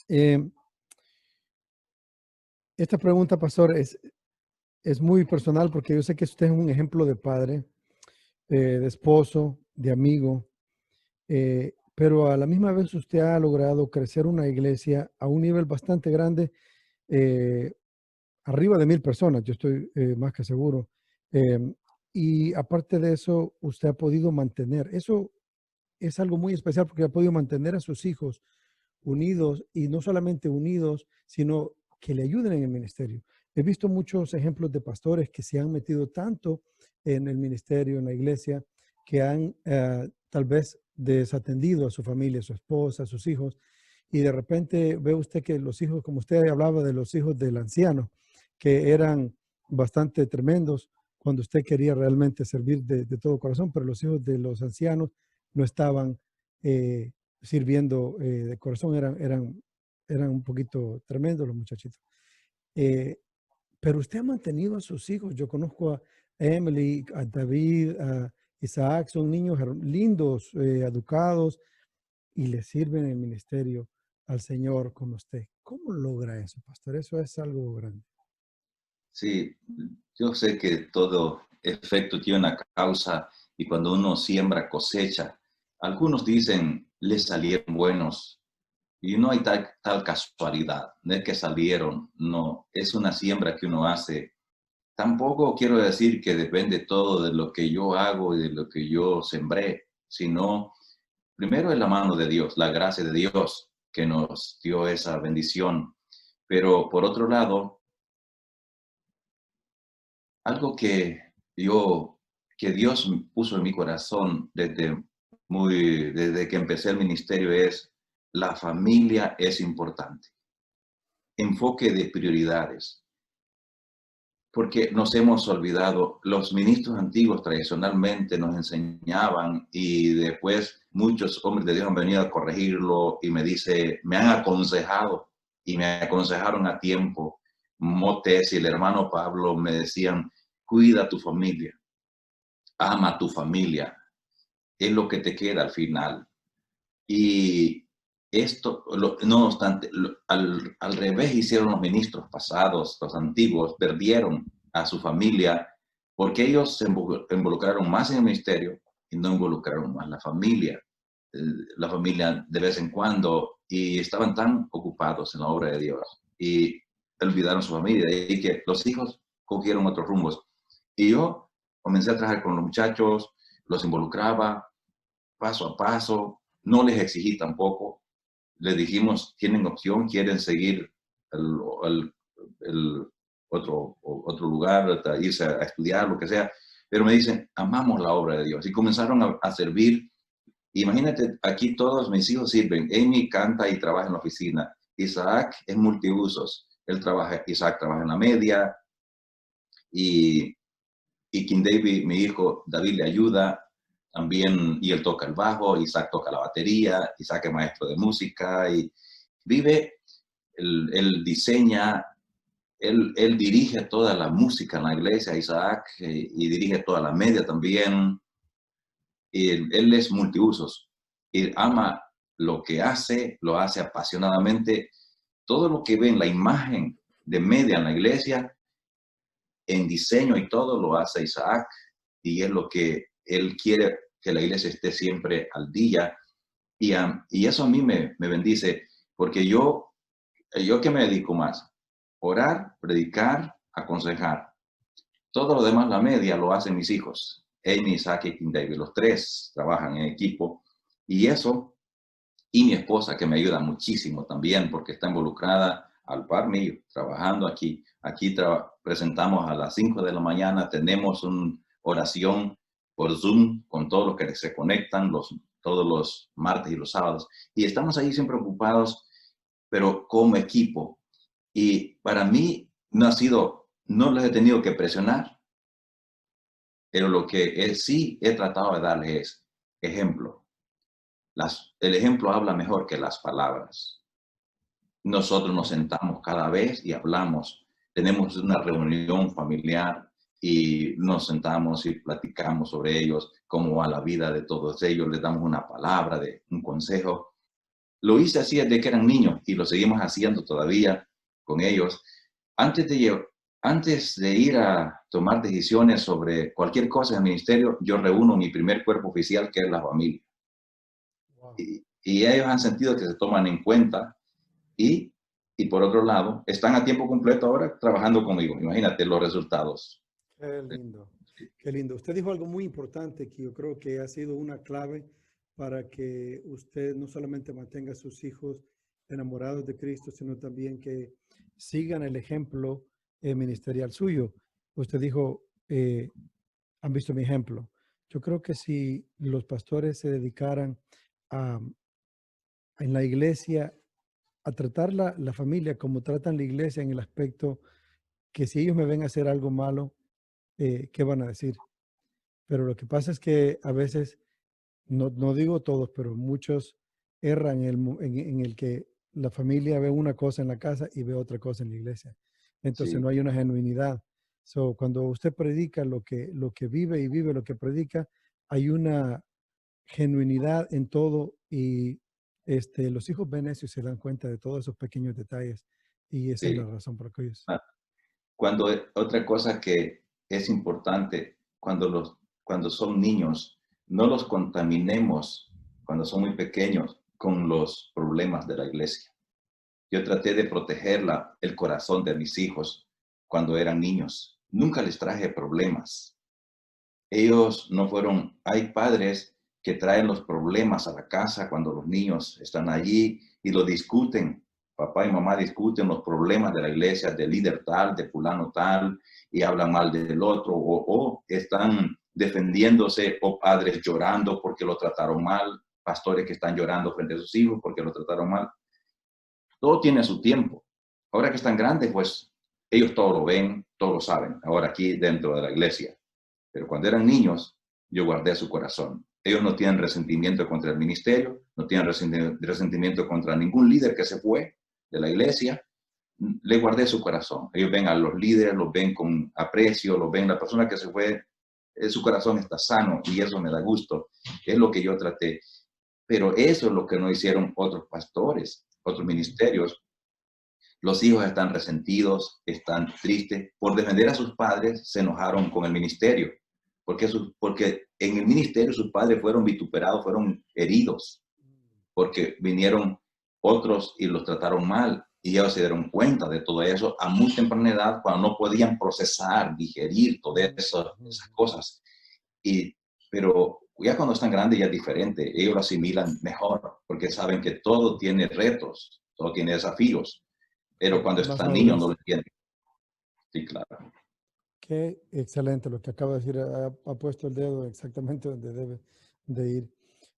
Eh, esta pregunta, pastor, es muy personal porque yo sé que usted es un ejemplo de padre, de esposo, de amigo, pero a la misma vez usted ha logrado crecer una iglesia a un nivel bastante grande, eh, arriba de 1000 personas, yo estoy más que seguro. Em, y aparte de eso, usted ha podido mantener, eso es algo muy especial porque ha podido mantener a sus hijos unidos y no solamente unidos, sino que le ayuden en el ministerio. He visto muchos ejemplos de pastores que se han metido tanto en el ministerio, en la iglesia, que han tal vez desatendido a su familia, a su esposa, a sus hijos, y de repente ve usted que los hijos, como usted hablaba de los hijos del anciano, que eran bastante tremendos cuando usted quería realmente servir de todo corazón, pero los hijos de los ancianos no estaban sirviendo de corazón, eran un poquito tremendos los muchachitos. Eh, pero usted ha mantenido a sus hijos. Yo conozco a Emily, a David, a Isaac, son niños lindos, educados, y le sirven en el ministerio al Señor con usted. ¿Cómo logra eso, pastor? Eso es algo grande. Sí, yo sé que todo efecto tiene una causa y cuando uno siembra cosecha. Algunos dicen, les salieron buenos y no hay tal casualidad, no es que salieron, no, es una siembra que uno hace. Tampoco quiero decir que depende todo de lo que yo hago y de lo que yo sembré, sino primero es la mano de Dios, la gracia de Dios que nos dio esa bendición. Pero por otro lado, algo que Dios puso en mi corazón desde que empecé el ministerio es la familia es importante. Enfoque de prioridades. Porque nos hemos olvidado, los ministros antiguos tradicionalmente nos enseñaban y después muchos hombres de Dios han venido a corregirlo y me han aconsejado y me aconsejaron a tiempo. Motés y el hermano Pablo me decían, cuida a tu familia, ama a tu familia, es lo que te queda al final. Y esto, no obstante, al revés hicieron los ministros pasados, los antiguos, perdieron a su familia porque ellos se involucraron más en el ministerio y no involucraron más la familia de vez en cuando, y estaban tan ocupados en la obra de Dios y olvidaron su familia y que los hijos cogieron otros rumbos. Y yo comencé a trabajar con los muchachos, los involucraba paso a paso, no les exigí tampoco, les dijimos, tienen opción, quieren seguir el, el otro lugar, irse a estudiar, lo que sea, pero me dicen, amamos la obra de Dios y comenzaron a servir. Imagínate, aquí todos mis hijos sirven. Amy canta y trabaja en la oficina. Isaac es multiusos. Isaac trabaja en la media y King David, mi hijo, David le ayuda también y él toca el bajo, Isaac toca la batería, Isaac es maestro de música y vive, él diseña, él dirige toda la música en la iglesia, Isaac, y dirige toda la media también. Y él es multiusos y ama lo que hace, lo hace apasionadamente. Todo lo que ve en la imagen de media en la iglesia, en diseño y todo, lo hace Isaac y es lo que él quiere que la iglesia esté siempre al día. Y eso a mí me bendice porque yo ¿qué me dedico más? Orar, predicar, aconsejar. Todo lo demás, la media, lo hacen mis hijos. Amy, Isaac y King David. Los tres trabajan en equipo. Y eso, y mi esposa, que me ayuda muchísimo también, porque está involucrada al par mío, trabajando aquí. Aquí presentamos a las 5 de la mañana, tenemos una oración por Zoom con todos los que se conectan todos los martes y los sábados. Y estamos ahí siempre ocupados, pero como equipo. Y para mí no les he tenido que presionar, pero lo que sí he tratado de darles es ejemplo. El ejemplo habla mejor que las palabras. Nosotros nos sentamos cada vez y hablamos. Tenemos una reunión familiar y nos sentamos y platicamos sobre ellos, cómo va la vida de todos ellos. Les damos una palabra, un consejo. lo hice así desde que eran niños y lo seguimos haciendo todavía con ellos. Antes antes de ir a tomar decisiones sobre cualquier cosa en el ministerio, yo reúno mi primer cuerpo oficial, que es la familia. Wow. Y ellos han sentido que se toman en cuenta y, y por otro lado, están a tiempo completo ahora trabajando conmigo. Imagínate los resultados. Qué lindo, qué lindo. Usted dijo algo muy importante que yo creo que ha sido una clave para que usted no solamente mantenga a sus hijos enamorados de Cristo, sino también que sigan el ejemplo ministerial suyo. Usted dijo, han visto mi ejemplo. Yo creo que si los pastores se dedicaran a, en la iglesia a tratar la familia como tratan la iglesia en el aspecto que si ellos me ven hacer algo malo, ¿qué van a decir? Pero lo que pasa es que a veces, no digo todos, pero muchos erran en el que la familia ve una cosa en la casa y ve otra cosa en la iglesia. Entonces Sí, no hay una genuinidad. So, cuando usted predica lo que vive y vive lo que predica, hay una genuinidad en todo y los hijos ven eso y se dan cuenta de todos esos pequeños detalles y esa es la sí. razón por la que ellos. Ah, Cuando, otra cosa que es importante, cuando son niños, no los contaminemos cuando son muy pequeños con los problemas de la iglesia. Yo traté de proteger el corazón de mis hijos cuando eran niños. Nunca les traje problemas. Ellos no fueron, hay padres que traen los problemas a la casa cuando los niños están allí y lo discuten. Papá y mamá discuten los problemas de la iglesia, del líder tal, de fulano tal, y hablan mal del otro, o están defendiéndose, o padres llorando porque lo trataron mal, pastores que están llorando frente a sus hijos porque lo trataron mal. Todo tiene su tiempo. Ahora que están grandes, pues ellos todo lo ven, todo lo saben, ahora aquí dentro de la iglesia. Pero cuando eran niños, yo guardé su corazón. Ellos no tienen resentimiento contra el ministerio, no tienen resentimiento contra ningún líder que se fue de la iglesia. Le guardé su corazón. Ellos ven a los líderes, los ven con aprecio, los ven, la persona que se fue, su corazón está sano y eso me da gusto. Es lo que yo traté. Pero eso es lo que no hicieron otros pastores, otros ministerios. Los hijos están resentidos, están tristes. Por defender a sus padres, se enojaron con el ministerio. Porque en el ministerio sus padres fueron vituperados, fueron heridos, porque vinieron otros y los trataron mal. Y ellos se dieron cuenta de todo eso a muy temprana edad, cuando no podían procesar, digerir todas esas cosas. Pero ya cuando están grandes ya es diferente. Ellos lo asimilan mejor, porque saben que todo tiene retos, todo tiene desafíos. Pero cuando Más están niños no lo madurez. entienden. Sí, claro. Qué excelente lo que acaba de decir. Ha puesto el dedo exactamente donde debe de ir.